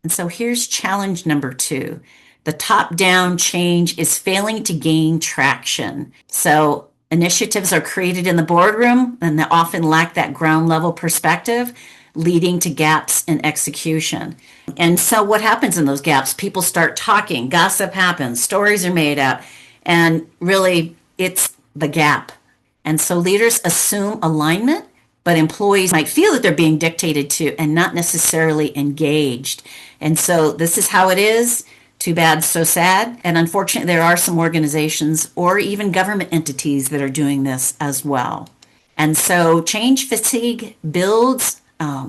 And so here's challenge number 2. The top-down change is failing to gain traction. So initiatives are created in the boardroom and they often lack that ground level perspective, leading to gaps in execution. And so what happens in those gaps? People start talking, gossip happens, stories are made up, and really it's the gap. And so leaders assume alignment, but employees might feel that they're being dictated to and not necessarily engaged. And so this is how it is. Too bad, so sad. And unfortunately, there are some organizations or even government entities that are doing this as well. And so change fatigue builds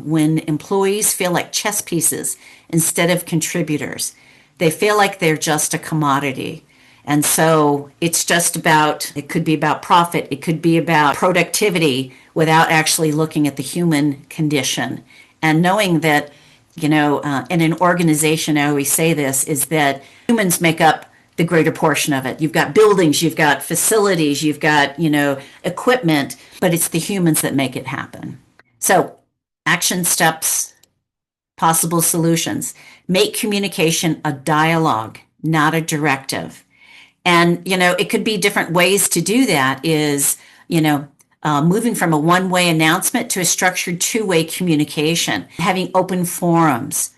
when employees feel like chess pieces instead of contributors. They feel like they're just a commodity. And so it's just about, it could be about profit, it could be about productivity without actually looking at the human condition. And knowing that, in an organization, I always say this, is that humans make up the greater portion of it. You've got buildings, you've got facilities, you've got, equipment, but it's the humans that make it happen. So action steps, possible solutions. Make communication a dialogue, not a directive. And, it could be different ways to do that is, moving from a one-way announcement to a structured two-way communication, having open forums.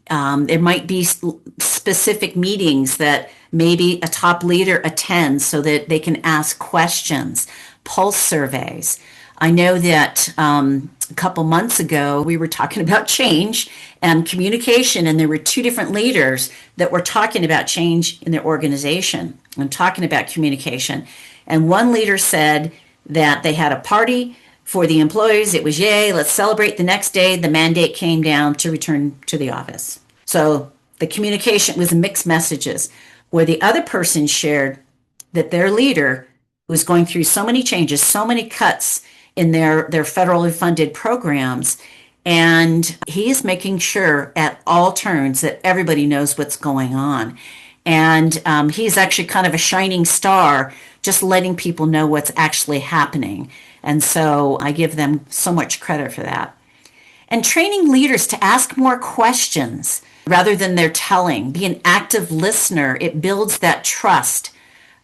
There might be specific meetings that maybe a top leader attends so that they can ask questions, pulse surveys. I know that a couple months ago, we were talking about change and communication, and there were 2 different leaders that were talking about change in their organization and talking about communication. And one leader said that they had a party for the employees. It was, yay, let's celebrate. The next day, the mandate came down to return to the office. So the communication was mixed messages, where the other person shared that their leader was going through so many changes, so many cuts in their federally funded programs. And he is making sure at all turns that everybody knows what's going on. And he's actually kind of a shining star, just letting people know what's actually happening. And so I give them so much credit for that. And training leaders to ask more questions rather than their telling. Be an active listener. It builds that trust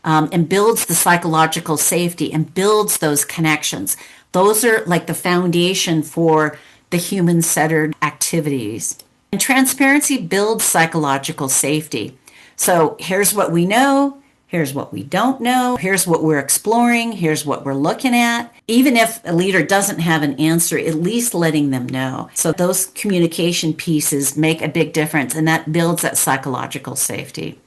and builds the psychological safety and builds those connections. Those are like the foundation for the human-centered activities. And transparency builds psychological safety. So here's what we know, here's what we don't know, here's what we're exploring, here's what we're looking at. Even if a leader doesn't have an answer, at least letting them know. So those communication pieces make a big difference, and that builds that psychological safety.